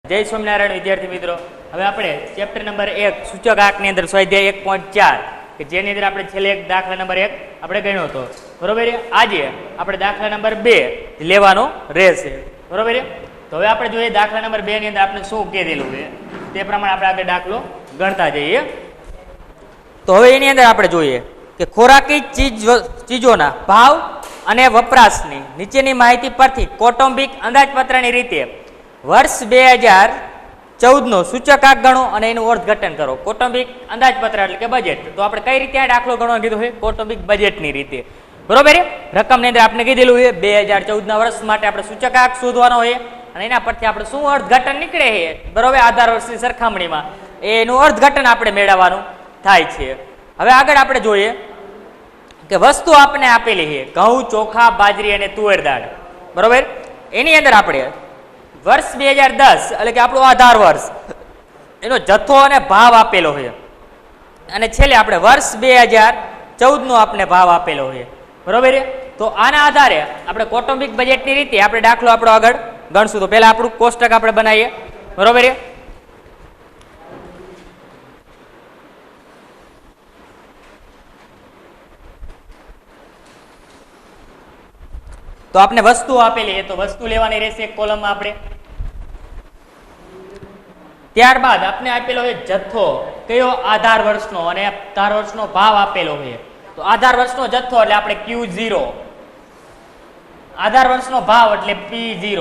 જય સ્વામિનારાયણ વિદ્યાર્થી મિત્રો, હવે આપણે ચેપ્ટર નંબર 1 સૂચકાંકની અંદર સ્વાધ્યાય 1.4 કે જેની અંદર આપણે છેલ્લે એક દાખલા નંબર 1 આપણે ગણ્યો હતો, બરોબર. આજે આપણે દાખલા નંબર 2 લેવાનો રહેશે, બરોબર. તો હવે આપણે જોઈએ દાખલા નંબર 2 ની અંદર આપણે શું કીધેલું છે તે પ્રમાણે આપણે આગળ દાખલો ગણતા જઈએ. તો હવે એની અંદર આપણે જોઈએ કે ખોરાકી ચીજોના ભાવ અને વપરાશની નીચેની માહિતી પરથી કૌટુંબિક અંદાજપત્રની રીતે વર્ષ 2014 સૂચકાંક ગણો અને એનું અર્થઘટન કરો. કૌટુંબિક અંદાજપત્ર એટલે કે બજેટ. તો આપણે કઈ રીતે આ દાખલો ગણવા કીધું છે? કૌટુંબિક બજેટની રીતે, બરોબર. રકમની અંદર આપણે કીધેલું છે 2014 વર્ષ માટે આપણે સૂચકાંક શોધવાનો હોય અને એના પરથી આપણે શું અર્થઘટન નીકળે છે, બરોબર, આધાર વર્ષની સરખામણીમાં એનું અર્થઘટન આપણે મેળવવાનું થાય છે. હવે આગળ આપણે જોઈએ કે વસ્તુ આપણને આપેલી છે ઘઉં, ચોખા, બાજરી અને તુવેર દાળ, બરોબર. એની અંદર આપણે વર્ષ 2010 એટલે કે આપણું આધાર વર્ષ એનો જથ્થો અને ભાવ આપેલો છે અને છેલ્લે આપણે વર્ષ 2014 નો આપણે ભાવ આપેલો છે, બરોબર. તો આના આધારે આપણે કૌટુંબિક બજેટની રીતે આપણે દાખલો આપણો આગળ ગણશું. તો પહેલા આપણું કોષ્ટક આપણે બનાવીએ, બરોબર. તો આપણે વસ્તુ આપેલી છે તો વસ્તુ લેવાની રહેશે એક કોલમમાં આપણે. ત્યારબાદ આપણે આપેલો છે જથ્થો, કયો? આધાર વર્ષનો, અને આધાર વર્ષનો ભાવ આપેલો છે. તો આધાર વર્ષનો જથ્થો એટલે આપણે Q0, આધાર વર્ષનો ભાવ એટલે P0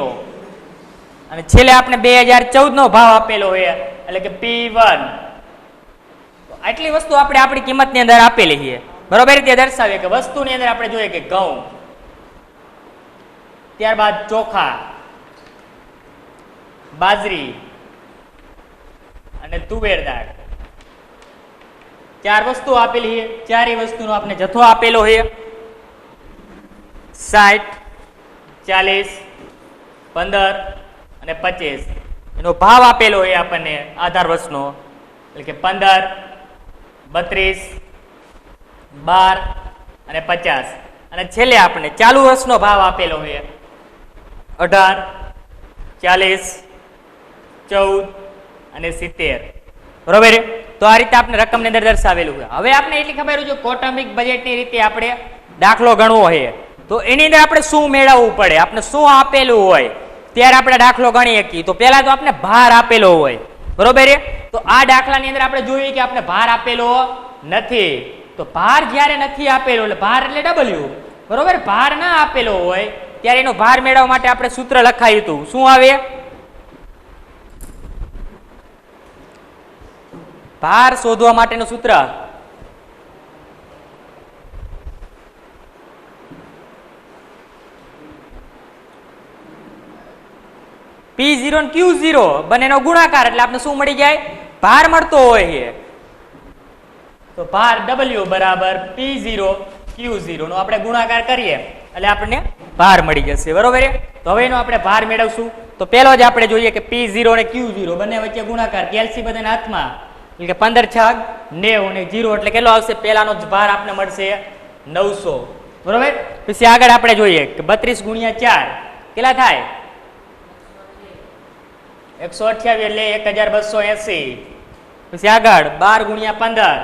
અને છેલ્લે આપણે 2014 નો ભાવ આપેલો છે એટલે કે P1. આટલી વસ્તુ આપણે આપણી કિંમતની અંદર આપેલી છે, બરોબર. તે દર્શાવીએ કે વસ્તુની અંદર આપણે જોઈએ કે ઘઉં, ત્યારબાદ ચોખા, બાજરી અને તુવેર દાળ. 4 વસ્તુ આપેલી છે. ચારે વસ્તુનો આપણે જથ્થો આપેલો છે 60, 40, 15 અને 25. એનો ભાવ આપેલો છે આપણને આધાર વર્ષનો એટલે કે 15, 32, 12 અને 50 અને છેલ્લે આપણે ચાલુ વર્ષનો ભાવ આપેલો છે 18, 40, 14 અને 70, બરોબર. તો આ રીતે આપણે રકમની અંદર દર્શાવેલું છે. હવે આપણે એટલી ખબર છે કૌટુંબિક બજેટની રીતે આપણે દાખલો ગણવો હોય તો એની અંદર આપણે શું મેળવવું પડે, આપણે શું આપેલું હોય ત્યારે આપણે દાખલો ગણી શકીએ. તો પહેલા તો આપણે ભાર આપેલો હોય, બરોબર. તો આ દાખલાની અંદર આપણે જોઈએ કે આપણે ભાર આપેલો નથી. તો ભાર જ્યારે નથી આપેલો એટલે ભાર એટલે W, બરોબર. ભાર ના આપેલો હોય ત્યારે એનો ભાર મેળવવા માટે આપણે સૂત્ર લખાયું હતું. શું આવે? ભાર શોધવા માટેનું સૂત્ર P0 અને Q0 બંનેનો ગુણાકાર એટલે આપણે શું મળી જાય? ભાર મળતો હોય છે. તો ભાર W બરાબર P0 Q0 નો આપણે ગુણાકાર કરીએ એટલે આપણને ભાર મળી જશે, બરોબર. તો હવે એનો આપણે ભાર મેળવશું. તો પહેલો જ આપણે જોઈએ કે P0 અને Q0 બંને વચ્ચે ગુણાકાર, કેલ્સી બધાના હાથમાં એટલે કે 15 છાગ 90 અને 0 એટલે કેટલો આવશે? પહેલાનો જ ભાર આપને મળશે 900, બરોબર. પછી આગળ આપણે જોઈએ કે 32 ગુણ્યા 4 કેટલા થાય? 128 એટલે 1280. પછી આગળ 12 ગુણ્યા 15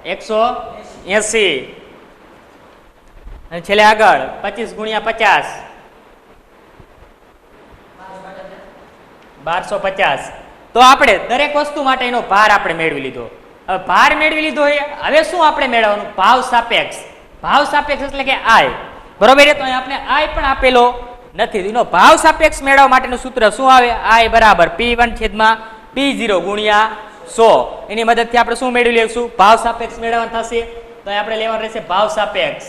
180 અને છેલ્લે આગળ 25 ગુણ્યા 50 1250. તો આપણે દરેક વસ્તુ માટે એનો ભાર આપણે મેળવી લીધો. હવે ભાર મેળવી લીધો છે, હવે શું આપણે મેળવવાનું? ભાવ સાપેક્ષ. ભાવ સાપેક્ષ એટલે કે આય, બરોબર. તો અહીં આપણે આય પણ આપેલો નથી. એનો ભાવ સાપેક્ષ મેળવવા માટેનું સૂત્ર શું આવે? આય બરાબર P1 છેદમાં P0 ગુણ્યા 100. એની મદદથી આપણે શું મેળવી લઈશું? ભાવ સાપેક્ષ મેળવવાનું થશે. તો અહીં આપણે લેવાનું રહેશે ભાવ સાપેક્ષ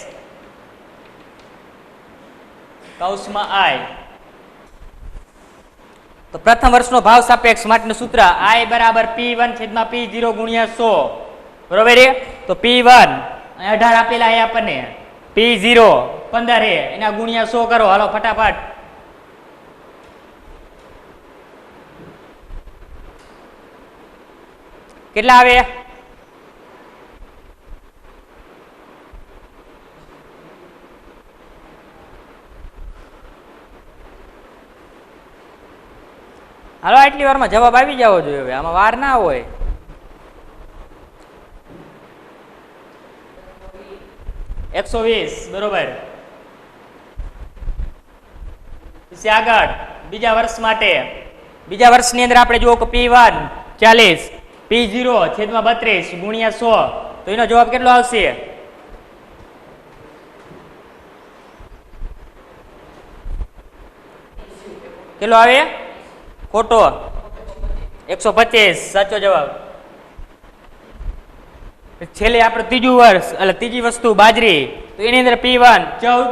કૌંસમાં આય. તો પ્રથમ વર્ષનો ભાવ સાપેક્ષ માટેનું સૂત્ર I બરાબર P1 છેદમાં P0 ગુણ્યા 100, બરોબર. તો P1 18 આપેલા છે આપણને, P0 15 છે, એના ગુણ્યા 100 કરો. હાલો ફટાફટ. કેટલા આવે? હાલો આટલી વારમાં જવાબ આવી જવો જોઈએ, હવે આમાં વાર ના હોય. 120 બરોબર. પછી આગળ બીજા વર્ષ માટે, બીજા વર્ષની અંદર આપણે જુઓ કે P1 40, P0 છેદમાં 32 ગુણ્યા 100, તો એનો જવાબ કેટલો આવશે? કેટલો આવે? ખોટો. 125 સાચો જવાબ. છેલ્લે આપણે ત્રીજું વર્ષ એટલે ત્રીજી વસ્તુ બાજરી, તો એની અંદર P1 14,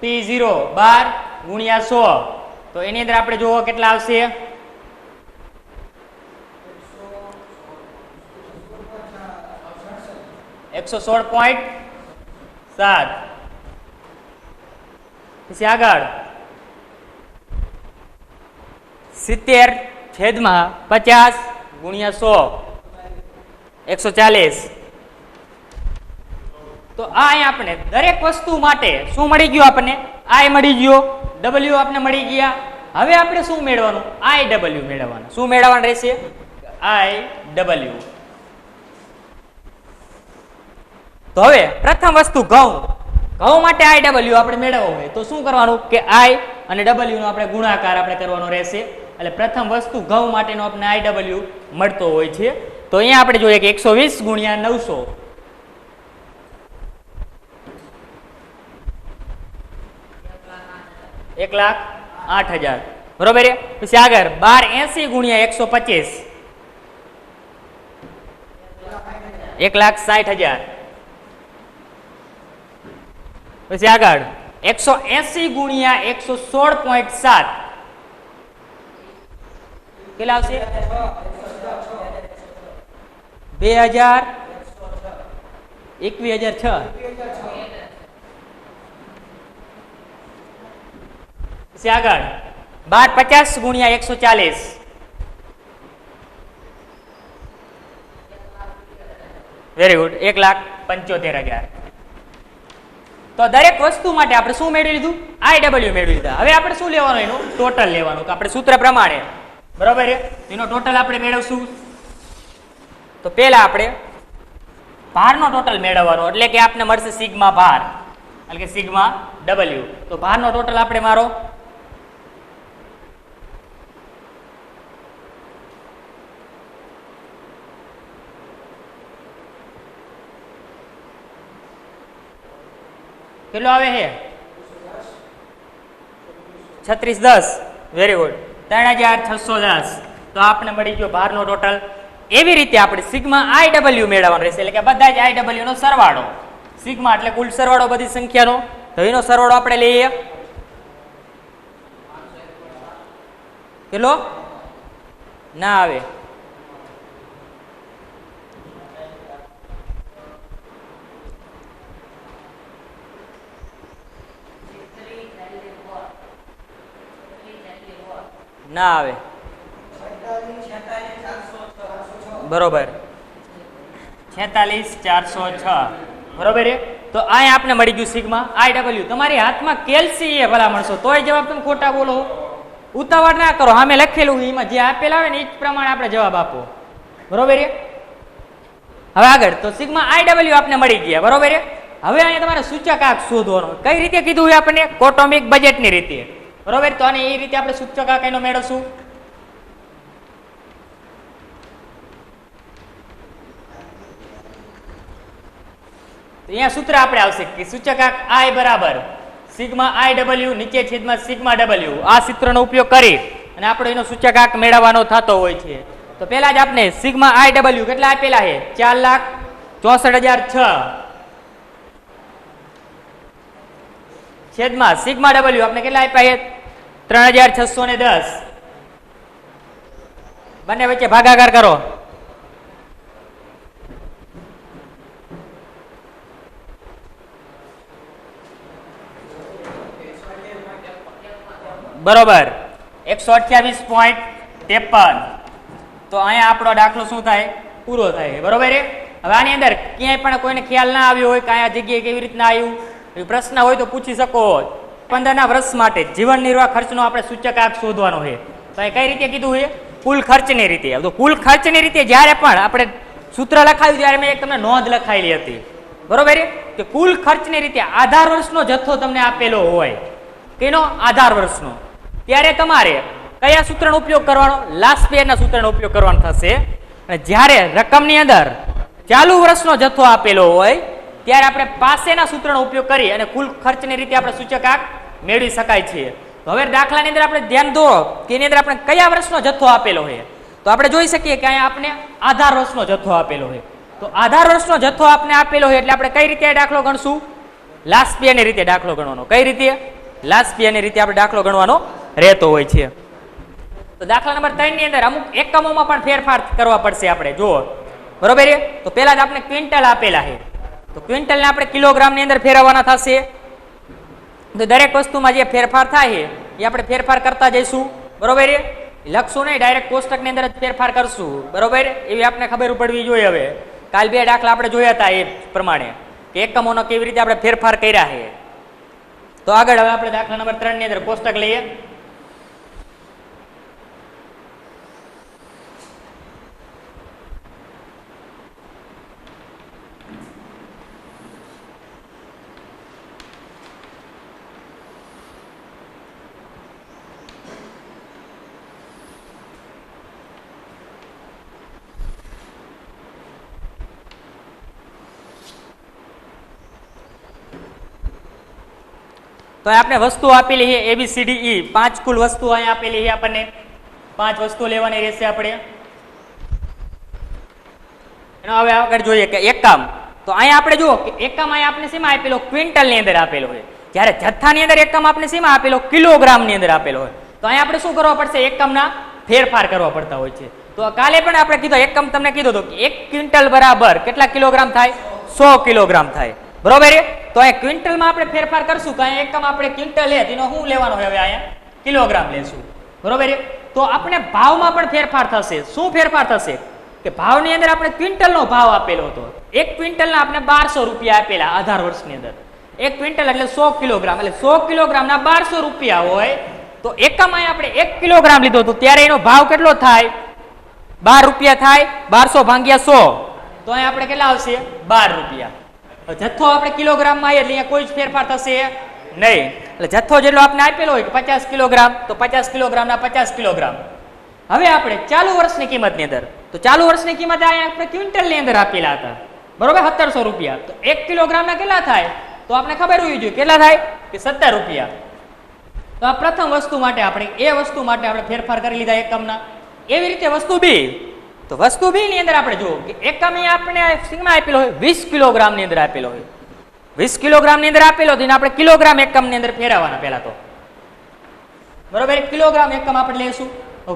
P0 12 ગુણ્યા 100, તો એની અંદર આપણે જુઓ કેટલા આવશે? 116.7. પછી આગળ 70 છેદમાં 50 ગુણ્યા 100 140. તો આ અહીં આપણે દરેક વસ્તુ માટે શું મળી ગયું? આપણને I મળી ગયો, W આપણે મળી ગયા. હવે આપણે શું મેળવવાનું? IW મેળવવાનું. શું મેળવવાનું રહેશે? IW. તો હવે પ્રથમ વસ્તુ ઘઉં. ઘઉં માટે IW આપણે મેળવવું હોય તો શું કરવાનું કે I અને W નો આપણે ગુણાકાર આપણે કરવાનો રહેશે. એટલે પ્રથમ વસ્તુ ઘઉં માટેનો આપણે IW મળતો હોય છે. તો અહીંયા આપણે જોઈએ કે 120 ગુણ્યા 900, 1,08,000 બરોબર. પછી આગળ 1280 ગુણ્યા 125, 1,60,000. પછી આગળ 180 ગુણ્યા 116.7, કેટલા આવશે? 21,006. પછી આગળ 1250 ગુણ્યા 140, વેરી ગુડ, 1,75,000. તો દરેક વસ્તુ માટે આપણે શું મેળવી લીધું? IW મેળવી લીધા. હવે આપણે શું લેવાનું? એનું ટોટલ લેવાનું, કે આપણે સૂત્ર પ્રમાણે બરોબર છે. એનો ટોટલ આપણે મેળવશું. તો પહેલા આપણે ભારનો ટોટલ મેળવવાનો, એટલે કે આપણે મળશે સિગ્મા ભાર, એટલે કે સિગ્મા W. તો ભારનો ટોટલ આપણે મારો કેટલો આવે છે? 3610. Very good, 3,610. તો આપણે મળી ગયો ભારનો ટોટલ. એવી રીતે આપણે સિગ્મા IW મેળવવાનો રહેશે, એટલે કે બધા જ IW નો સરવાળો. સિગ્મા એટલે કુલ સરવાળો બધી સંખ્યાનો, તો એનો સરવાળો આપણે લઈએ. કેટલો? ના આવે. ના આવે. બરોબર, 46,406 બરોબર. તો અહીંયા આપણે મળી ગયું સિગ્મા IW. તમારી હાથમાં કેલ્સી એ ભલા મળશો તોય જવાબ તમે ખોટા બોલો. ઉતાવળ ના કરો, સામે લખેલું એમાં જે આપેલા આવે ને એ જ પ્રમાણે આપણે જવાબ આપો. બરોબર. હવે આગળ તો સિગ્મા IW આપણે મળી ગયા. બરોબર. હવે અહીંયા તમારે સૂચકાંક શોધવાનો. કઈ રીતે કીધું હોય આપણને? કોટોમિક બજેટની રીતે. બરોબર. તો આને એ રીતે આપણે સૂચકાંક એનો મેળવશું. અહીંયા સૂત્ર આપણે આવશે કે સૂચકાંક I બરાબર સિગ્મા IW નીચે છેદમાં સિગ્મા W. આ સૂત્રનો ઉપયોગ કરી અને આપણે એનો સૂચકાંક મેળવવાનો થતો હોય છે. તો પહેલા જ આપણે સિગ્મા IW કેટલા આપેલા છે? 4,64,006 છેદમાં સિગ્મા W આપણે કેટલા આપ્યા છે? 3,610. બંને વચ્ચે ભાગાકાર કરો. બરોબર, 128.53. તો અહીંયા આપણો દાખલો શું થાય? પૂરો થાય. બરોબર. હવે આની અંદર ક્યાંય પણ કોઈને ખ્યાલ ના આવ્યો હોય કે આ જગ્યાએ કેવી રીતના આવ્યું, પ્રશ્ન હોય તો પૂછી શકો. 15ના વર્ષ માટે જીવન નિર્વાહ ખર્ચનો આપણે સૂચકાંક શોધવાનો છે. તો એ કઈ રીતે કીધું છે? કુલ ખર્ચની રીતે. તો કુલ ખર્ચની રીતે જ્યારે પણ આપણે સૂત્ર લખાવ્યું ત્યારે મેં એક તમને નોંધ લખાયેલી હતી, બરોબર કે કુલ ખર્ચની રીતે આધાર વર્ષનો જથ્થો તમને આપેલો હોય, કેનો આધાર વર્ષનો, ત્યારે તમારે કયા સૂત્રનો ઉપયોગ કરવાનો? લાસ્ટ યરના સૂત્રનો ઉપયોગ કરવાનો થશે. અને જ્યારે રકમની અંદર ચાલુ વર્ષનો જથ્થો આપેલો હોય ત્યારે આપણે પાસેના સૂત્રનો ઉપયોગ કરી અને કુલ ખર્ચની રીતે આપણે સૂચકાંક મેળવી શકાય છે. તો હવે દાખલાની અંદર આપણે ધ્યાન દોરો કે એની અંદર આપણે કયા વર્ષનો જથ્થો આપેલો હોય. તો આપણે જોઈ શકીએ કે અહીંયા આપણે આધાર વર્ષનો જથ્થો આપેલો હોય. તો આધાર વર્ષનો જથ્થો આપણે આપેલો હોય એટલે આપણે કઈ રીતે દાખલો ગણશું? લાસ્ટ યરની રીતે દાખલો ગણવાનો. કઈ રીતે? લાસ્ટ યરની રીતે આપણે દાખલો ગણવાનો રહેતો હોય છે. તો દાખલા નંબર 3 ની અંદર અમુક એકમોમાં પણ ફેરફાર કરવા પડશે આપણે. જુઓ, બરોબર છે. તો પહેલા જ આપણે ક્વિન્ટલ આપેલા છે, તો ક્વિન્ટલને આપણે કિલોગ્રામની અંદર ફેરવવાના થશે. તો દરેક વસ્તુમાં જે ફેરફાર થાય છે એ આપણે ફેરફાર કરતા જઈશું, બરોબર છે. લખશું નહીં, ડાયરેક્ટ કોષ્ટકની અંદર જ ફેરફાર કરશું, બરોબર. એવી આપણે ખબર પડવી જોઈએ. હવે કાલ 2 દાખલા આપણે જોયા હતા એ પ્રમાણે કે એકમોનો કેવી રીતે આપણે ફેરફાર કર્યા છે. તો આગળ હવે આપણે દાખલા નંબર 3 ની અંદર કોષ્ટક લઈએ. તો આપણે વસ્તુ આપેલી છે ABCDE, 5 કુલ વસ્તુ અહીંયા આપેલી છે. આપણને 5 વસ્તુ લેવાની રહેશે આપણે. એનો હવે આગળ જોઈએ કે એકમ. તો અહીંયા આપણે જુઓ કે એકમ અહીંયા આપણે શેમાં આપેલો? ક્વિન્ટલ ની અંદર આપેલો હોય. જ્યારે જથ્થાની અંદર એકમ આપણે શેમાં આપેલો? કિલોગ્રામ ની અંદર આપેલો હોય. તો અહીંયા આપણે શું કરવા પડશે? એકમના ફેરફાર કરવા પડતા હોય છે. તો કાલે પણ આપણે કીધું એકમ, તમને કીધું હતું કે 1 ક્વિન્ટલ બરાબર કેટલા કિલોગ્રામ થાય? 100 કિલોગ્રામ થાય, બરોબર છે. તો અહીંયા ક્વિન્ટલમાં આપણે ફેરફાર કરશું કે અહીંયા એકમ આપણે ક્વિન્ટલ લે તેનો શું લેવાનો હોય? હવે અહીંયા કિલોગ્રામ લેશું, બરોબર છે. તો આપણે ભાવમાં પણ ફેરફાર થશે. શું ફેરફાર થશે? કે ભાવની અંદર આપણે ક્વિન્ટલનો ભાવ આપેલો હતો. 1 ક્વિન્ટલના આપણે 1200 રૂપિયા આપેલા આધાર વર્ષની અંદર. 1 ક્વિન્ટલ એટલે 100 કિલોગ્રામ, એટલે 100 કિલોગ્રામના 1200 રૂપિયા હોય. તો એકમ અહીંયા આપણે 1 કિલોગ્રામ લીધો હતો ત્યારે એનો ભાવ કેટલો થાય? 12 રૂપિયા થાય. 1200 ભાગ્યા 100 તો અહીંયા આપણે કેટલા આવશે? 12 રૂપિયા. જથ્થો આપણે કિલોગ્રામમાં આવીએ એટલે અહીંયા કોઈ જ ફેરફાર થશે નહીં. એટલે જથ્થો જેટલો આપણે આપેલો હોય કે 50 કિલોગ્રામ, તો 50 કિલોગ્રામના 50 કિલોગ્રામ. હવે આપણે ચાલુ વર્ષની કિંમતની અંદર, તો ચાલુ વર્ષની કિંમત અહીંયા આપણે ક્વિન્ટલની અંદર આપેલા હતા, બરોબર, 1700 રૂપિયા. તો 1 કિલોગ્રામના કેટલા થાય? તો આપણે ખબર હોવી જોઈએ કેટલા થાય કે 17 રૂપિયા. તો આ પ્રથમ વસ્તુ માટે આપણે એ વસ્તુ માટે આપણે ફેરફાર કરી લીધા એકમના. એવી રીતે વસ્તુ બી, તો વસ્તુ બી ની અંદર આપણે જુઓ કે એકમ આપણે શેમાં આપેલો હોય? 20 કિલોગ્રામ ની અંદર આપેલો હોય. 20 કિલોગ્રામ ની અંદર આપેલો તો આપણે કિલોગ્રામ એકમ ની અંદર ફેરવવાના પહેલા તો, બરોબર. કિલોગ્રામ એકમ આપણે લઈશું.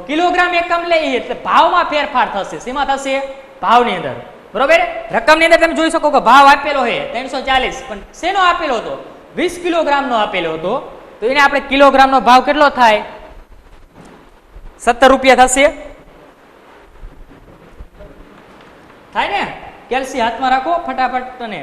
કિલોગ્રામ એકમ લઈએ એટલે ભાવમાં ફેરફાર થશે. શેમાં થશે? ભાવની અંદર, બરોબર. રકમ ની અંદર તમે જોઈ શકો કે ભાવ આપેલો છે 340, પણ શેનો આપેલો હતો? 20 કિલોગ્રામ નો આપેલો હતો. તો એને આપણે કિલોગ્રામ નો ભાવ કેટલો થાય? 17 રૂપિયા થશે. થાય ને? કેલ્સી હાથમાં રાખો ફટાફટ. અને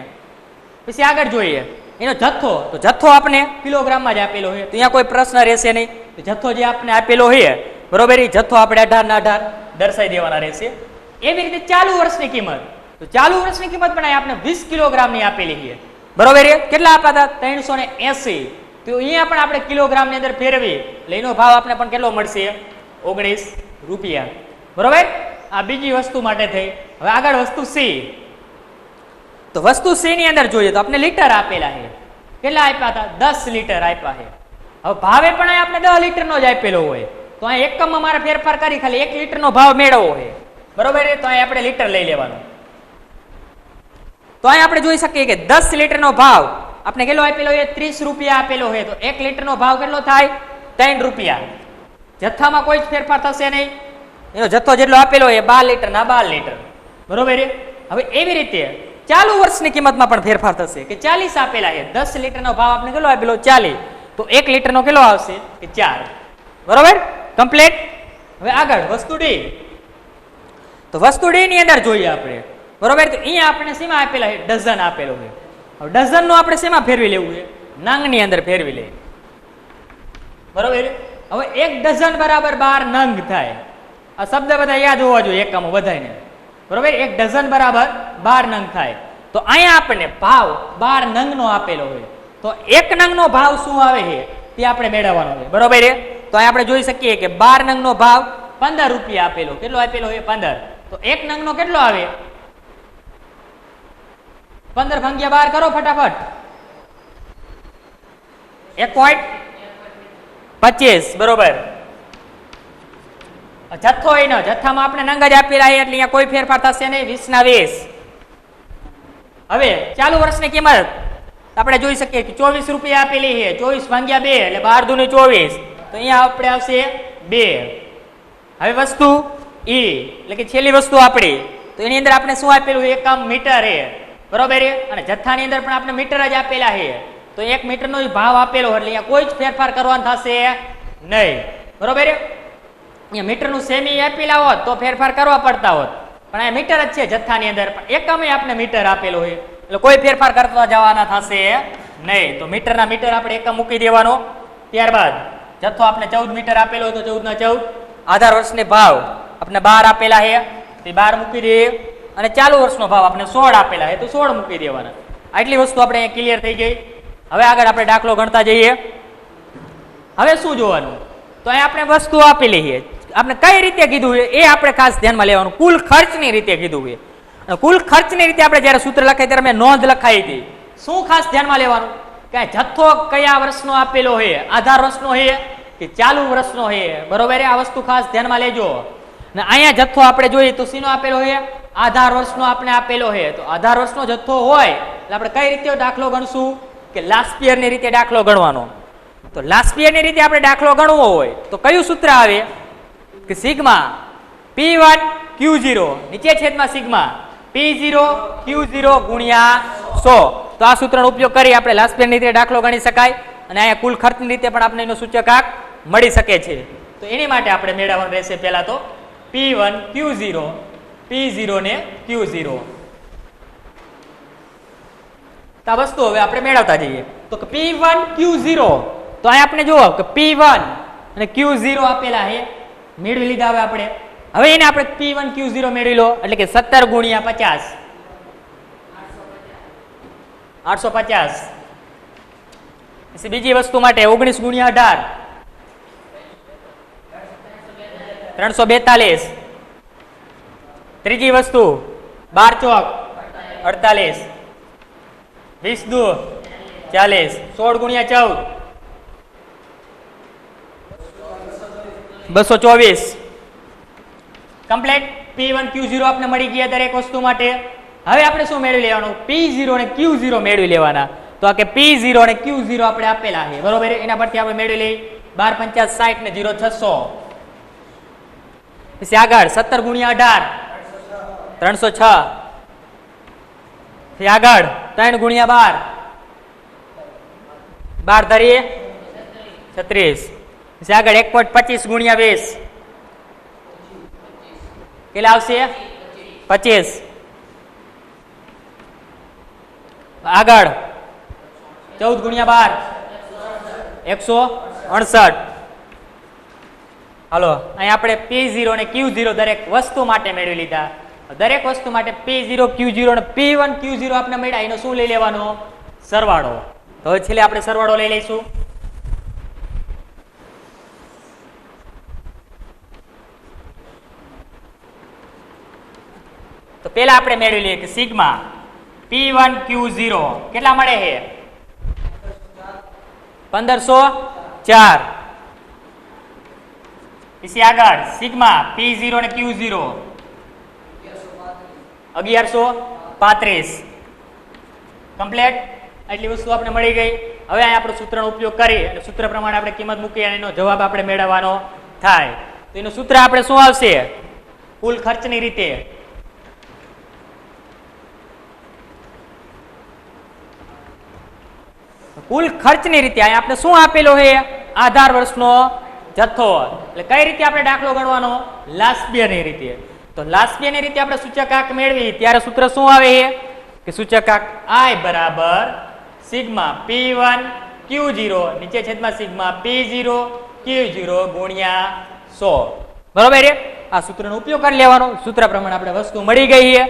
પછી આગળ જોઈએ એનો જથ્થો. તો જથ્થો આપણે કિલોગ્રામમાં જ આપેલો હોય, તો અહીંયા કોઈ પ્રશ્ન રહેશે નહીં. તો જથ્થો જે આપણે આપેલો હોય, બરોબર, એ જથ્થો આપણે 18 દર્શાવી દેવાના રહેશે. એવી રીતે ચાલુ વર્ષની કિંમત. તો ચાલુ વર્ષની કિંમત પણ આપણે 20 કિલોગ્રામની આપેલી છે, બરોબર. કેટલા આપ્યા હતા? 380. તો અહીંયા પણ આપણે કિલોગ્રામ ની અંદર ફેરવી એટલે એનો ભાવ આપણે પણ કેટલો મળશે? 19 રૂપિયા, બરોબર. આ બીજી વસ્તુ માટે થઈ. હવે આગળ વસ્તુ સી. તો વસ્તુ સી ની અંદર જોઈએ તો આપણે લીટર આપેલા છે. કેટલા આપ્યા હતા? 10 લીટર આપ્યા છે. હવે ભાવે પણ આપણે 10 લીટરનો જ આપેલો હોય. તો અહીં એકમમાં મારે ફેરફાર કરી ખાલી 1 લીટરનો ભાવ મેળવવો છે, બરોબર. તો અહીં આપણે લીટર લઈ લેવાનું. તો અહીં આપણે જોઈ શકીએ કે 10 લીટરનો ભાવ આપણે કેટલો આપેલો છે? 30 રૂપિયા આપેલો છે. તો 1 લીટરનો ભાવ કેટલો થાય? 3 રૂપિયા. જથ્થામાં કોઈ જ ફેરફાર થશે નહીં. એનો જથ્થો જેટલો આપેલો હોય 12 લીટરના 12 લીટર, બરોબર. હવે એવી રીતે ચાલુ વર્ષની કિંમતમાં પણ ફેરફાર થશે કે 40 આપેલા છે. 10 લીટરનો ભાવ આપણે કેટલો આપેલો? 40. તો 1 લીટરનો કેટલો આવશે? કે 4, બરોબર. કમ્પ્લીટ. હવે આગળ વસ્તુ ડી. તો વસ્તુ ડી ની અંદર જોઈએ આપણે, બરોબર. તો અહીંયા આપણે શેમાં આપેલા છે? ડઝન આપેલો છે. હવે ડઝન નો આપણે શેમાં ફેરવી લેવું છે? નંગ ની અંદર ફેરવી લઈએ, બરોબર. હવે 1 ડઝન બરાબર 12 નંગ થાય. આ શબ્દ બધા યાદ હોવા જોઈએ એકમો બધાને, બરોબર. 1 ડઝન બરાબર 12 નંગ થાય. તો અહીંયા આપણને ભાવ 12 નંગનો આપેલો હોય તો 1 નંગનો ભાવ શું આવે છે તે આપણે મેળવવાનો છે, બરોબર છે. તો અહીંયા આપણે જોઈ શકીએ કે 12 નંગનો ભાવ 15 રૂપિયા આપેલો. કેટલો આપેલો છે? 15. તો 1 નંગનો કેટલો આવે? 15 ભાગ્યા 12 કરો ફટાફટ. 1.25, બરોબર. જથ્થો એનો જથ્થામાં આપણે નંગ જ આપેલા છે એટલે અહીંયા કોઈ ફેરફાર થશે નહીં. 20 ના 20. હવે ચાલુ વર્ષની કિંમત આપણે જોઈ શકીએ કે 24 રૂપિયા આપેલી છે. 24 ભાગ્યા 2 એટલે 12 દૂની 24. તો અહીંયા આપણે આવશે 2. હવે વસ્તુ ઈ એટલે કે છેલ્લી વસ્તુ આપણી, તો એની અંદર આપણે શું આપેલું? એકમ મીટર છે, બરોબર છે. અને જથ્થાની અંદર પણ આપણે મીટર જ આપેલા છે. તો 1 મીટરનો ભાવ આપેલો એટલે અહીંયા કોઈ જ ફેરફાર કરવાનો થશે નહીં, બરોબર છે. અહીંયા મીટરનું સેમી આપેલા હોત તો ફેરફાર કરવા પડતા હોત, પણ અહીંયા મીટર જ છે જથ્થાની અંદર, પણ એકમે આપણે મીટર આપેલો હોય એટલે કોઈ ફેરફાર કરતા જવાના થશે નહીં. તો મીટરના મીટર આપણે એકમ મૂકી દેવાનો. ત્યારબાદ જથ્થો આપણે 14 મીટર આપેલો હોય તો 14 ના 14. આધાર વર્ષને ભાવ આપણે 12 આપેલા છે તે 12 મૂકી દઈએ, અને ચાલુ વર્ષનો ભાવ આપણે 16 આપેલા છે તો 16 મૂકી દેવાના. આટલી વસ્તુ આપણે અહીંયા ક્લિયર થઈ ગઈ. હવે આગળ આપણે દાખલો ગણતા જઈએ. હવે શું જોવાનું? તો અહીંયા આપણે વસ્તુ આપેલી છે, આપણે કઈ રીતે કીધું છે એ આપણે ખાસ ધ્યાનમાં લેવાનું. કુલ ખર્ચની રીતે કીધું છે. કુલ ખર્ચની રીતે આપણે જ્યારે સૂત્ર લખાય ત્યારે મેં નોંધ લખાઈ હતી. શું ખાસ ધ્યાનમાં લેવાનું? કે જથ્થો કયા વર્ષનો આપેલો છે? આધાર વર્ષનો છે કે ચાલુ વર્ષનો છે, બરોબર. આ વસ્તુ ખાસ ધ્યાનમાં લેજો. ને અહીંયા જથ્થો આપણે જોઈએ તો શીનો આપેલો છે? આધાર વર્ષનો આપણે આપેલો છે. તો આધાર વર્ષનો જથ્થો હોય એટલે આપણે કઈ રીતે દાખલો ગણશું? કે લાસ્ટ યરની રીતે દાખલો ગણવાનો. તો લાસ્ટ યરની રીતે આપણે દાખલો ગણવો હોય તો કયું સૂત્ર આવે? કે સિગ્મા P1 Q0 નીચે છેદમાં સિગ્મા P0 Q0 ગુણ્યા 100. તો આ સૂત્રનો ઉપયોગ કરી આપણે લાસ્ટ યરની રીતે દાખલો ગણી શકાય, અને અહીંયા કુલ ખર્ચની રીતે પણ આપણે એનો સૂચકાંક મળી શકે છે. તો એની માટે આપણે મેળવવાનું રહેશે પહેલા તો P1 Q0, P0 ને Q0. તો આ વસ્તુ હવે આપણે મેળવતા જઈએ. તો P1 Q0, તો અહીંયા આપણે જુઓ કે P1 અને Q0 આપેલા છે, મેળવી લીધા. હવે આપણે એને આપણે P1 Q0 મેળવી લો એટલે કે 17 ગુણ્યા 50 850. પછી બીજી વસ્તુ માટે 19 ગુણ્યા 18 342. ત્રીજી વસ્તુ 12 ચોક 48, 20 દુ 40, 16 ગુણ્યા 14 224. કમ્પ્લીટ. P1 Q0 આપણે મળી ગયા દરેક વસ્તુ માટે. હવે આપણે શું મેળવી લેવાનું? P0 અને Q0 મેળવી લેવાના. તો આ કે P0 અને Q0 આપણે આપેલા છે, બરોબર. એના પરથી આપણે મેળવી લઈએ 12 50 60 ને 0 600. પછી આગળ 17 ગુણ્યા 18 306. પછી આગળ 3 ગુણ્યા 12 12 ધરીએ 36. પછી આગળ 1.25 ગુણ્યા 20 કેટલા આવશે? 25. આગળ 14 ગુણ્યા 12 168. હાલો અહીંયા આપણે P0 અને Q0 દરેક વસ્તુ માટે મેળવી લીધા. દરેક વસ્તુ માટે P0 Q0 અને P1 Q0 આપણે મળ્યા, એનો શું લઈ લેવાનો? સરવાળો. તો હવે છેલ્લે આપણે સરવાળો લઈ લઈશું. તો પેલા આપણે મેળવી લઈએ કે સિગ્મા P1 Q0 કેટલા મળે છે? 1504. પછી આગળ સિગ્મા P0 અને Q0 1135. કમ્પ્લીટ. એટલી વસ્તુ આપણે મળી ગઈ. હવે અહીંયા આપણે સૂત્રનો ઉપયોગ કરી અને સૂત્ર પ્રમાણે આપણે કિંમત મૂકી અને એનો જવાબ આપણે મેળવવાનો થાય. તો એનું સૂત્ર આપણે શું આવશે? કુલ ખર્ચની રીતે કુલ ખર્ચની રીતે અહીંયા આપણે શું આપેલો છે? આધાર વર્ષનો જથ્થો. એટલે કઈ રીતે આપણે દાખલો ગણવાનો? લાસ્ટ યરની રીતે. તો લાસ્ટ યરની રીતે આપણે સૂચકાંક મેળવી ત્યારે સૂત્ર શું આવે છે? કે સૂચકાંક I બરાબર સિગ્મા P1 Q0 નીચે છેદમાં સિગ્મા P0 Q0 ગુણ્યા 100. બરોબર છે. આ સૂત્રનો ઉપયોગ કરી લેવાનો. સૂત્ર પ્રમાણે આપણે વસ્તુ મળી ગઈ છે.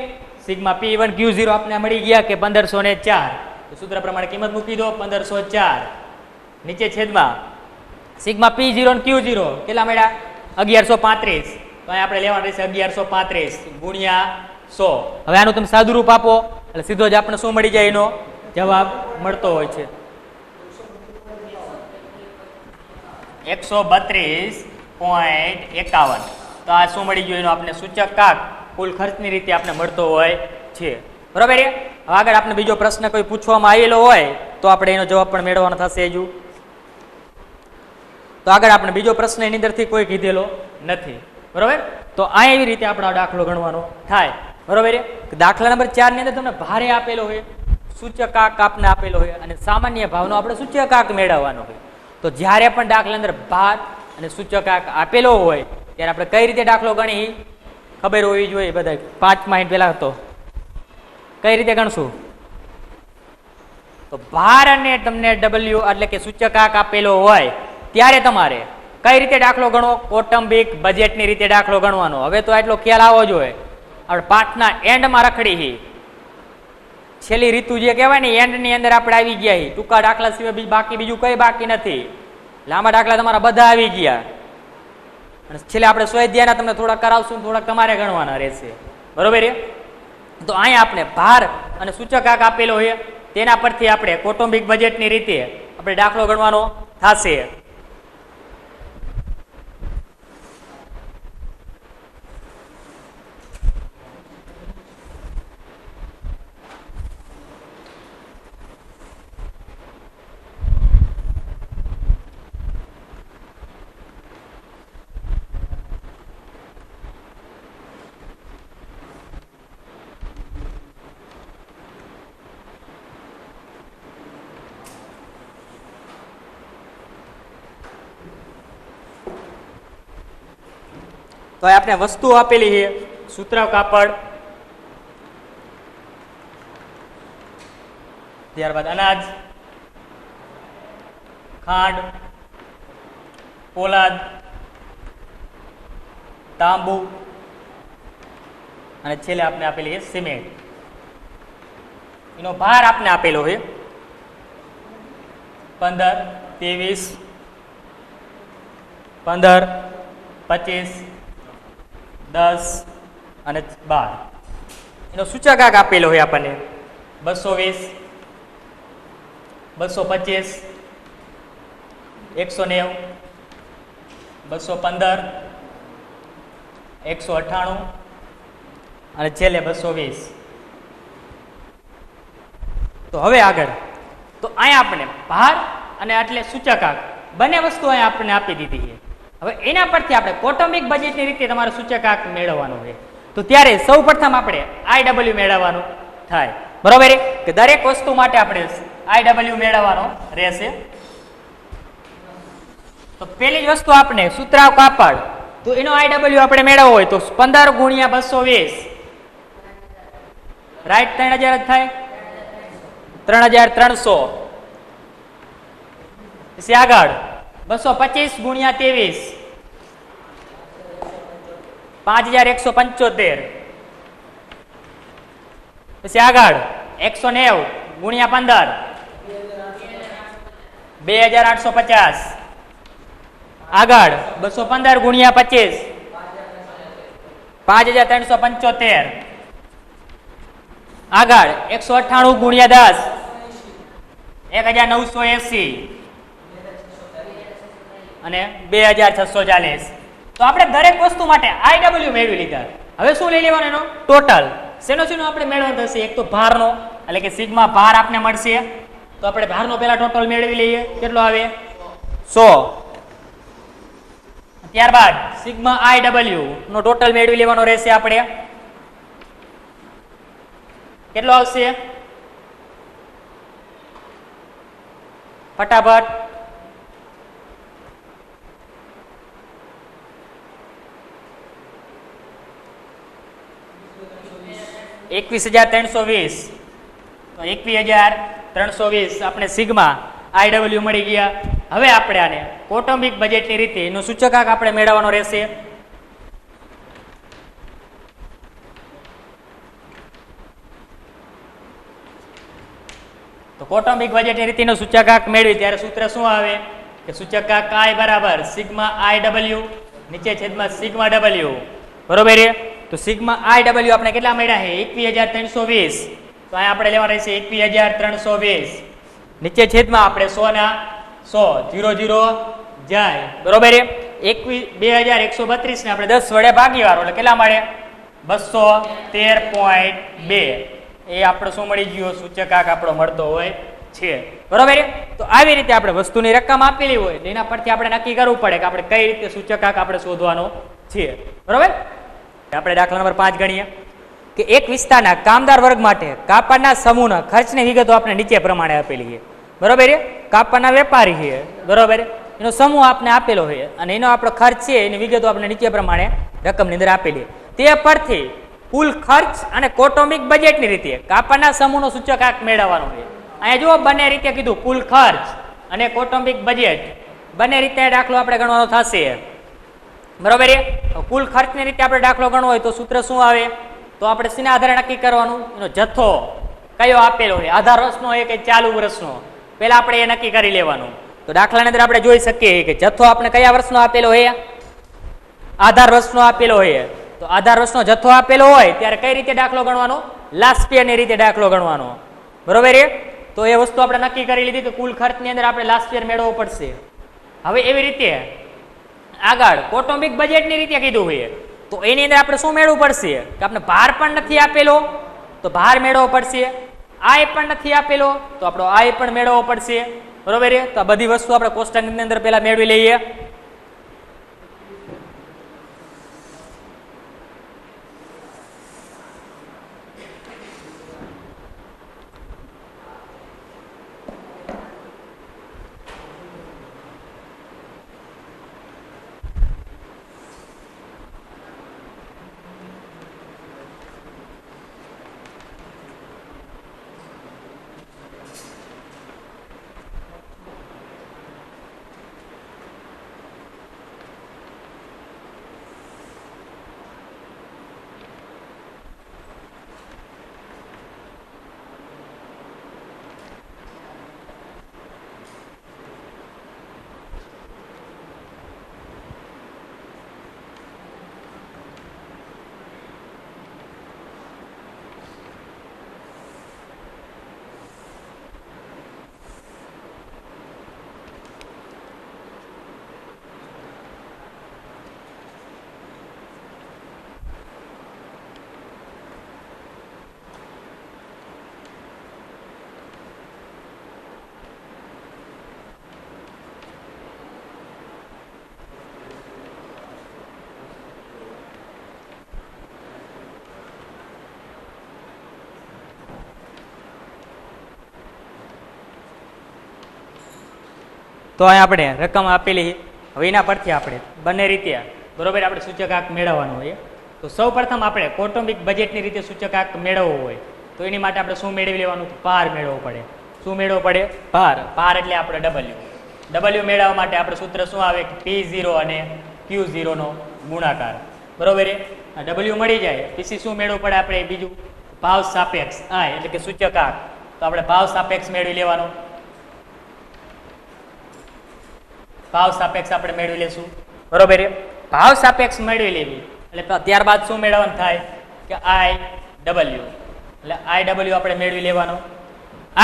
સિગ્મા P1 Q0 આપણે મળી ગયા કે 1504. તો સૂત્ર પ્રમાણે કિંમત મૂકી દો 1504. નીચે છેદમાં સિગ્મા P0 અને Q0 કેટલા મળ્યા 1135. તો અહીં આપણે લેવાનું રહેશે 1135 ગુણ્યા 100. હવે આનું તમે સાદું રૂપ આપો એટલે સીધો જ આપણે શું મળી જાય એનો જવાબ મળતો હોય છે 132.51. તો આ શું મળી ગયું એનો આપણે સૂચકાંક કુલ ખર્ચની રીતે આપણે મળતો હોય છે. બરાબર છે. હવે આગળ આપણે બીજો પ્રશ્ન કોઈ પૂછવામાં આવેલો હોય તો આપણે એનો જવાબ પણ મેળવવાનો થશે. હજુ તો આગળ આપણે બીજો પ્રશ્ન એની અંદરથી કોઈ કીધેલો નથી. બરાબર. તો આ એવી રીતે આપણો દાખલો ગણવાનો થાય. બરાબર. દાખલા નંબર 4 ની અંદર તમને ભારે આપેલો હોય, સૂચકાંક આપને આપેલો હોય અને સામાન્ય ભાવનો આપણે સૂચકાંક મેળવવાનો હોય. તો જ્યારે પણ દાખલા અંદર ભાર અને સૂચકાંક આપેલો હોય ત્યારે આપણે કઈ રીતે દાખલો ગણી ખબર હોવી જોઈએ. બધા 5 મિનિટ પહેલા તો કઈ રીતે ગણશું? તો ભાર અને તમને W એટલે કે સૂચકાંક આપેલો હોય ત્યારે તમારે કઈ રીતે દાખલો ગણવો? કૌટુંબિક બજેટની રીતે દાખલો ગણવાનો. હવે તો એટલો ખ્યાલ આવવો જોઈએ. આપણે પાઠના એન્ડમાં રખડી છેલ્લી રીતુ જે કહેવાય ને એન્ડની અંદર આપણે આવી ગયા. ટૂંકા દાખલા સિવાય બાકી બીજું કઈ બાકી નથી. લાંબા દાખલા તમારા બધા આવી ગયા અને છેલ્લે આપણે સ્વાધ્યાયના તમને થોડા કરાવશું, થોડા તમારે ગણવાના રહેશે. બરોબર. તો અહીંયા આપણે ભાર અને સૂચકાંક આપેલો હોય તેના પરથી આપણે કૌટુંબિક બજેટની રીતે આપણે દાખલો ગણવાનો થશે. તો આપણે વસ્તુ આપેલી છે સુતરાઉ કાપડ, ત્યારબાદ અનાજ, ખાંડ, પોલાદ, તાંબુ અને છેલ્લે આપણે આપેલી છે સિમેન્ટ. એનો ભાર આપને આપેલો છે 15, 23, 15, 25, 10 અને 12. એનો સૂચકાંક આપેલો હોય આપણને 220, 225, 190, 215, 198 અને છેલ્લે 220. તો હવે આગળ તો અહીંયા આપણે ભાર અને એટલે સૂચકાંક બંને વસ્તુ અહીંયા આપણને આપી દીધી છે. હવે એના પરથી આપણે કૌટુંબિક બજેટની રીતે તમારે સૂચકાંક મેળવવાનું હોય. તો ત્યારે સૌ પ્રથમ આપણે IW મેળવવાનું થાય. બરોબર કે દરેક વસ્તુ માટે આપણે IW મેળવવાનો રહેશે. તો પેલી જ વસ્તુ આપણે સુતરાઉ કાપડ, તો એનો IW આપણે મેળવવો હોય તો 15 ગુણ્યા 220 રાઈટ 3000 જ થાય 3300. પછી આગળ 225 ગુણ્યા 23 5175. પછી આગળ 190 ગુણ્યા 15 2850. આગળ 215 ગુણ્યા 25 5375. આગળ 198 ગુણ્યા 10 1980 અને 2640. તો આપણે દરેક વસ્તુ માટે IW મેળવી લીધા. હવે શું લઈ લેવાનું એનો ટોટલ શેનો આપણે મેળવવાનો થશે? એક તો ભારનો એટલે કે સિગ્મા ભાર આપને મળશે. તો આપણે ભારનો પહેલા ટોટલ મેળવી લઈએ. કેટલો આવે 100. ત્યારબાદ સિગ્મા IW નો ટોટલ મેળવી લેવાનો રહેશે. આપણે કેટલો આવશે ફટાફટ? 21320. તો 21320 આપણે સિગ્મા IW મળી ગયા. હવે આપણે આને કૌટુંબિક બજેટની રીતે એનું સૂચકાંક આપણે મેળવવાનો રહેશે. તો કૌટુંબિક બજેટની રીતિનો સૂચકાંક મેળવી ત્યારે સૂત્ર શું આવે કે સૂચકાંક I બરાબર સિગ્મા IW નીચે છેદમાં સિગ્મા W, બરોબર છે. તો સિગ્મા IW આપણે કેટલા મળ્યા છે 21,320, તો અહીંયા આપણે લેવા રહેશે 21,320 નીચે છેદમાં આપણે 100 ના 100 0 0 જાય, બરોબર છે. 2,132 ને આપણે 10 વડે ભાગી વાળો એટલે કેટલા મળે 213.2, એ આપણે શું મળી ગયો સૂચકાંક આપણો મળતો હોય છે, બરોબર છે. તો આવી રીતે આપણે વસ્તુની રકમ આપેલી હોય એના પરથી આપણે નક્કી કરવું પડે કે આપણે કઈ રીતે સૂચકાંક આપણે શોધવાનો છે, બરોબર. આપણે દાખલા નંબર 5 ગણીએ કે એક વિસ્તારના કામદાર વર્ગ માટે કાપડના સમૂહના ખર્ચની વિગતો આપણે નીચે પ્રમાણે આપેલી છે, બરોબર છે. કાપડના વેપારી છે, બરોબર, એનો સમૂહ આપણે આપેલો છે અને એનો આપણો ખર્ચ છે એની વિગતો આપણે નીચે પ્રમાણે રકમની અંદર આપેલી છે. તે પરથી કુલ ખર્ચ અને કૌટુંબિક બજેટની રીતે કાપડના સમૂહનો સૂચકાંક મેળવવાનો છે. અહીંયા જુઓ બંને રીતે કીધું, કુલ ખર્ચ અને કૌટુંબિક બજેટ બંને રીતે દાખલો આપણે ગણવાનો થશે, બરોબર છે. કુલ ખર્ચની રીતે આપણે દાખલો ગણવો હોય તો સૂત્ર શું આવે તો આપણે શેના આધારે નક્કી કરવાનું, એનો જથ્થો કયો આપેલો છે, આધાર વર્ષનો હોય કે ચાલુ વર્ષનો, પહેલા આપણે એ નક્કી કરી લેવાનું. તો દાખલાની અંદર આપણે જોઈ શકીએ કે જથ્થો આપણે કયા વર્ષનો આપેલો છે, આધાર વર્ષનો આપેલો હોય. તો આધાર વર્ષનો જથ્થો આપેલો હોય ત્યારે કઈ રીતે દાખલો ગણવાનો, લાસ્ટ યરની રીતે દાખલો ગણવાનો, બરોબર છે. તો એ વસ્તુ આપણે નક્કી કરી લીધી કે કુલ ખર્ચની અંદર આપણે લાસ્ટ યર મેળવવો પડશે. હવે એવી રીતે આગળ કૌટુંબિક બજેટની રીતે કીધું હોય તો એની અંદર આપણે શું મેળવવું પડશે કે આપણે ભાર પણ નથી આપેલો તો ભાર મેળવવો પડશે, આય પણ નથી આપેલો તો આપણો આય પણ મેળવવો પડશે, બરોબર છે. તો આ બધી વસ્તુ આપણે કોષ્ટકની અંદર પહેલા મેળવી લઈએ. તો અહીંયા આપણે રકમ આપેલી, હવે એના પરથી આપણે બંને રીતે બરોબર આપણે સૂચકાંક મેળવવાનું હોય. તો સૌ પ્રથમ આપણે કૌટુંબિક બજેટની રીતે સૂચકાંક મેળવવો હોય તો એની માટે આપણે શું મેળવી લેવાનું, ભાર મેળવવો પડે. શું મેળવવો પડે, ભાર. ભાર એટલે આપણે ડબલ્યુ મેળવવા માટે આપણે સૂત્ર શું આવે કે P0 અને Q0 નો ગુણાકાર, બરોબર. આ ડબલ્યુ મળી જાય પછી શું મેળવવું પડે આપણે બીજું ભાવ સાપેક્ષ આય એટલે કે સૂચકાંક. તો આપણે ભાવ સાપેક્ષ મેળવી લેવાનો, ભાવ સાપેક્ષ આપણે મેળવી લેશું, બરોબર. ભાવ સાપેક્ષ મેળવી લેવી એટલે ત્યારબાદ શું મેળવવાનું થાય કે IW, એટલે IW આપણે મેળવી લેવાનો.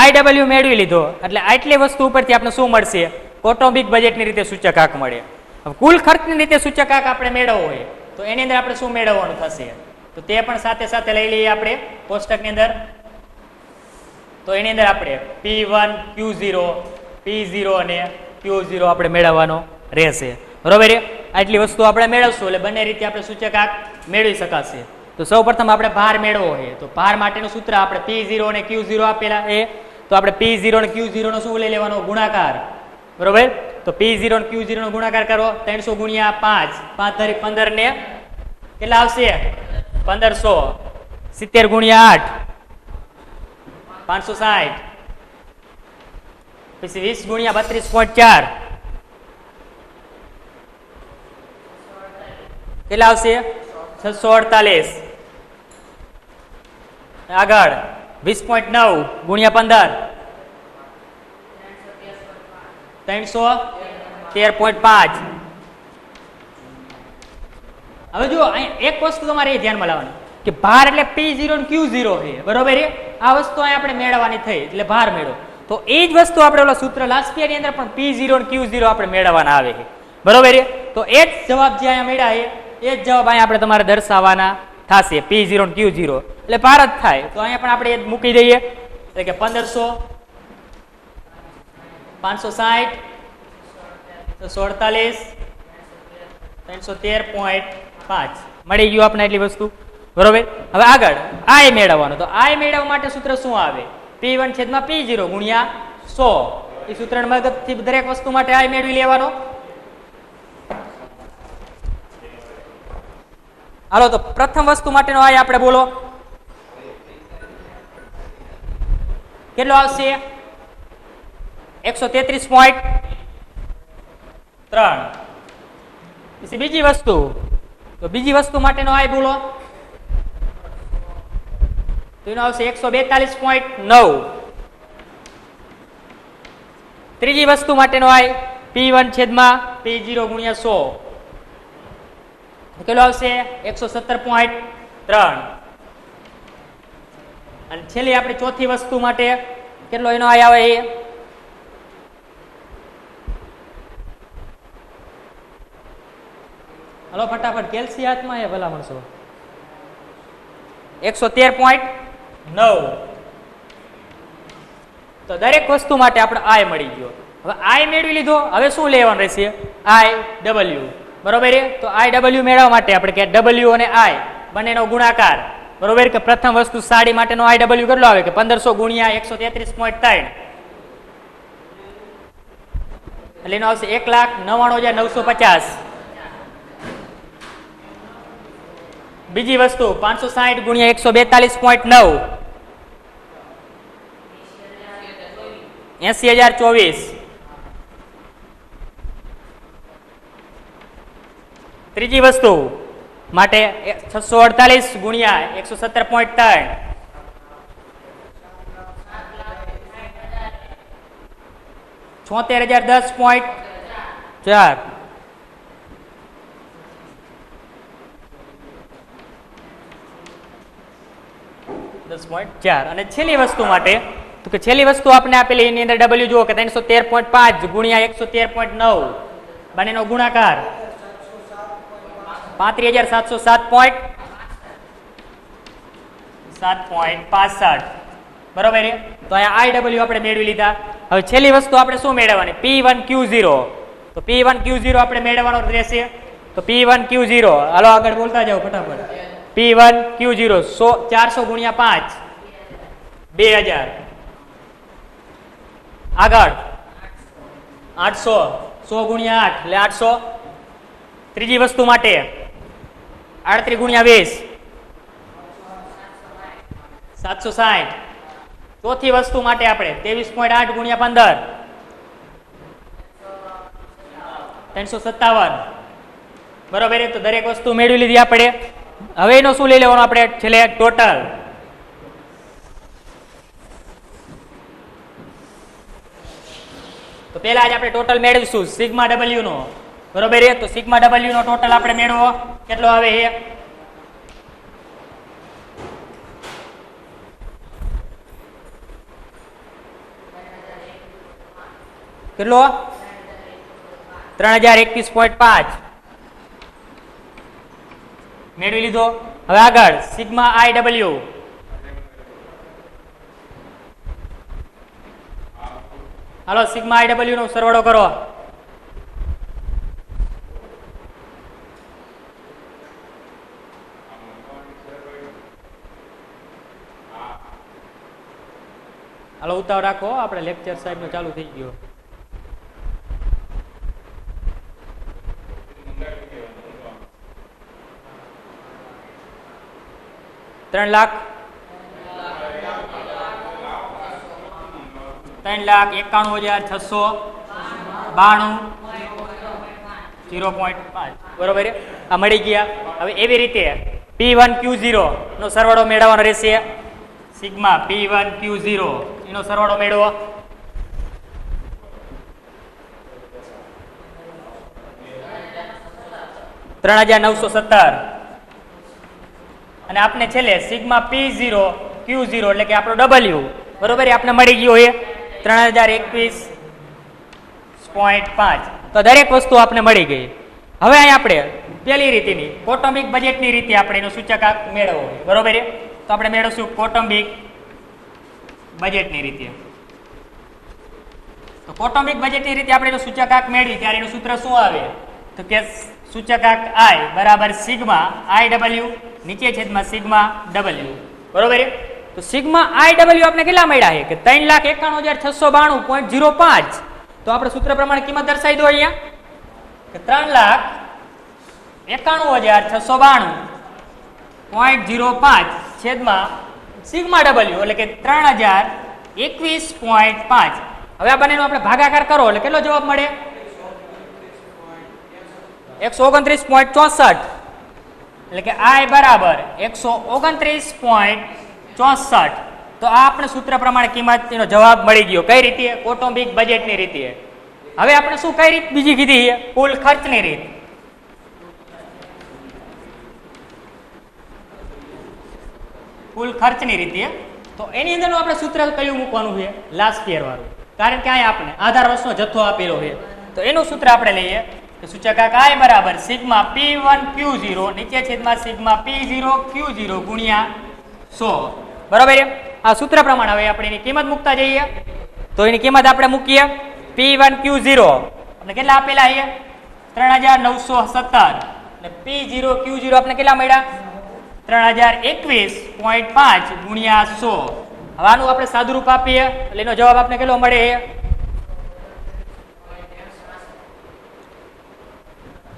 IW મેળવી લીધો એટલે આટલી વસ્તુ ઉપરથી આપણે શું મળશે, કૌટુંબિક બજેટની રીતે સૂચકાંક મળે. હવે કુલ ખર્ચની રીતે સૂચકાંક આપણે મેળવવો હોય તો એની અંદર આપણે શું મેળવવાનું થશે તો તે પણ સાથે સાથે લઈ લઈએ આપણે કોષ્ટકની અંદર. તો એની અંદર આપણે P1 Q0 P0 અને Q0 આપણે મેળવવાનો રહેશે, બરોબર. આટલી વસ્તુ આપણે મેળવશું એટલે બંને રીતે આપણે સૂચકાંક મેળવી શકાશે. તો સૌ પ્રથમ આપણે ભાર મેળવવો હોય તો ભાર માટેનું સૂત્ર આપણે P0 અને Q0 આપેલા એ તો આપણે P0 અને Q0 નો શું લઈ લેવાનો, ગુણાકાર, બરોબર. તો P0 અને Q0 નો ગુણાકાર કરો 300 ગુણ્યા 5, 5 તારીખ 15 ને કેટલા આવશે 1500, 70 ગુણ્યા 8 560, પછી 20 ગુણ્યા 32.4 કેટલા આવશે 648. આગળ 20.9 ગુણ્યા 15 313.5. હવે જો અહીંયા એક વસ્તુ તમારે એ ધ્યાનમાં લાવવાની કે ભાર એટલે P0 અને Q0 છે, બરોબર છે. આ વસ્તુ અહીંયા આપણે મેળવવાની થઈ એટલે ભાર મેળવો. તો એ જ વસ્તુ આપણે ઓલા સૂત્ર લાસ્ટ યરની અંદર પણ P0 અને Q0 આપણે મેળવવાના આવે છે, બરોબર છે. તો એ જ જવાબ જે અહીંયા મેળવ્યા છે એ જ જવાબ અહીંયા આપણે તમારે દર્શાવવાના થશે, P0 અને Q0 એટલે ભાર જ થાય. તો અહીંયા પણ આપણે એ જ મૂકી દઈએ એટલે કે 1500, 560, 148, 313.5 મળી ગયું આપણે એટલી વસ્તુ, બરોબર. હવે આગળ આય મેળવવાનો. તો આય મેળવવા માટે સૂત્ર શું આવે? P1 છેદમાં P0 ગુણ્યા 100. એ સૂત્રની મદદથી દરેક વસ્તુ માટે આય મેળવી લેવાનો. હાલો તો પ્રથમ વસ્તુ માટેનો આય આપણે બોલો કેટલો આવશે? 133.3. પછી બીજી વસ્તુ, તો બીજી વસ્તુ માટેનો આય બોલો તો એનો આવશે 142.9. ત્રીજી વસ્તુ માટેનો આય P1 છેદમાં P0 ગુણ્યા 100 કેટલો આવશે? 117.3. અને છેલ્લી આપણે ચોથી વસ્તુ માટે કેટલો એનો આય આવે? એ હલો ફટાફટ કેલ્સી હાથમાં એ ભલા માણસો 113.9. તો દરેક વસ્તુ માટે આપણે આય મળી ગયો. હવે આય મેળવી લીધો, હવે શું લેવાનું રહેશે? આઈ ડબલ્યુ, બરોબર. તો આઈ ડબલ્યુ મેળવવા માટે આપણે કે ડબલ્યુ અને આઈ બંનેનો ગુણાકાર, બરોબર. કે પ્રથમ વસ્તુ સાડી માટેનો આઈ ડબલ્યુ કેટલો આવે? કે 1500 ગુણ્યા 133.3 એટલે એનો આવશે 1,99,950. બીજી વસ્તુ 560 ગુણ્યા 142.9 80,024. ત્રીજી વસ્તુ માટે 648 ગુણ્યા 117.3 76,010.4. અને છેલ્લી વસ્તુ માટે તો કે છેલ્લી વસ્તુ આપણે આપેલી એની અંદર ડબલ્યુ જુઓ કે 313.5 ગુણ્યા 113.9 બંનેનો ગુણાકાર 35,707.65, બરોબર. તો અહીંયા આઈ ડબલ્યુ આપણે મેળવી લીધા. હવે છેલ્લી વસ્તુ આપણે શું મેળવવાની? P1 Q0. તો P1 Q0 આપણે મેળવવાનો રહેશે. તો P1 Q0 હાલો આગળ બોલતા જાઓ ફટાફટ. P1 Q0 400 ગુણ્યા 5 2000. આગળ 800, 100 ગુણ્યા 8 એટલે 800. ત્રીજી વસ્તુ માટે 38 ગુણ્યા 20 760. ચોથી વસ્તુ માટે આપણે 23.8 ગુણ્યા 15 357, બરોબર. તો દરેક વસ્તુ મેળવી લીધી આપણે. હવે એનો શું લઈ લેવાનું આપણે છેલ્લે? ટોટલ. તો પહેલા જ આપણે ટોટલ મેળવીશું સિગ્મા ડબલ્યુ નો, બરોબર. તો સિગ્મા ડબલ્યુ નો ટોટલ આપણે મેળવો કેટલો આવે છે? કેટલો? 3021.5 મેળવી લીધો. હવે આગળ સિગ્મા આઈ ડબલ્યુ. હાલો સિગ્મા આઈ ડબલ્યુ નો સરવાળો કરો. હાલો ઉતાવળ રાખો, આપણે લેક્ચર સાહેબ નું ચાલુ થઈ ગયો. 3,91,692 0.5, બરોબર. આ મળી ગયા. હવે એવી રીતે P1 Q0 નો સરવાળો મેળવવાનો રહેશે. સિગ્મા P1 Q0 એનો સરવાળો મેળવો. 3917 અને આપને છેલ્લે સિગ્મા P0 Q0 એટલે કે આપણો W બરોબર એ આપણે મળી ગયો એ 3021.5 તો દરેક વસ્તુ આપણે મળી ગઈ. હવે અહીં આપણે પેલી રીતની કૌટુંબિક બજેટની રીતે આપણે એનો સૂચકાંક મેળવવો બરોબર છે. તો આપણે મેળવશું કૌટુંબિક બજેટની રીતે. તો કૌટુંબિક બજેટની રીતે આપણે એનો સૂચકાંક મેળવી ત્યારે એનું સૂત્ર શું આવે તો કે સૂચકાંક I બરાબર સિગ્મા IW નીચે છેદમાં સિગ્મા W બરોબર છે. તો સિગ્મા IW આપણે કેટલા મળ્યા છે કે 3,91,692.05 તો આપણે સૂત્ર પ્રમાણે કિંમત દર્શાવી દો અહીંયા કે 3,91,692.05 છેદમાં સિગ્મા W એટલે કે 3,021.5. હવે આ બંનેનો આપણે ભાગાકાર કરો એટલે કેટલો જવાબ મળે 129.64 એટલે કે I બરાબર 129.64. તો આ આપણે સૂત્ર પ્રમાણે કિંમતનો જવાબ મળી ગયો. કઈ રીતે કૌટુંબિક બજેટની રીતે. હવે આપણે શું કઈ રીત બીજી કીધી કુલ ખર્ચની રીત. કુલ ખર્ચની રીતે તો એની અંદરનું આપણે સૂત્ર કયું મૂકવાનું છે લાસ્ટ યર વાળું કારણ કે અહીં આપણે આધાર વર્ષનો જથ્થો આપેલો છે તો એનું સૂત્ર આપણે લઈએ તો સૂચકાંક I બરાબર સિગ્મા P1 Q0 નીચે છેદમાં સિગ્મા P0 Q0 ગુણ્યા 100 બરાબર છે. આ સૂત્ર પ્રમાણે હવે આપણે એની કિંમત મૂકતા જઈએ તો એની કિંમત આપણે મૂકીએ P1 Q0 આપણે કેટલા આપેલા છે 3,917 અને P0 Q0 આપણે કેટલા મળ્યા 3,021.5 ગુણ્યા 100. હવે આનું આપણે સાદુરૂપ આપીએ એટલે એનો જવાબ આપણે કેટલો મળે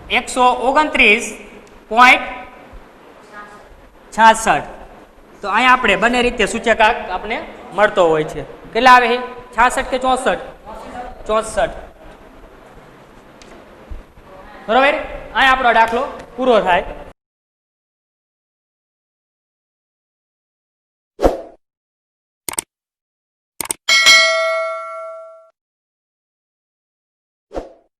129.66. તો અહીંયા આપણે બંને રીતે સૂચકાંક આપણે મળતો હોય છે. કેટલા આવે છે 66 કે 64 64 બરોબર. અહીંયા આપણો દાખલો પૂરો થાય.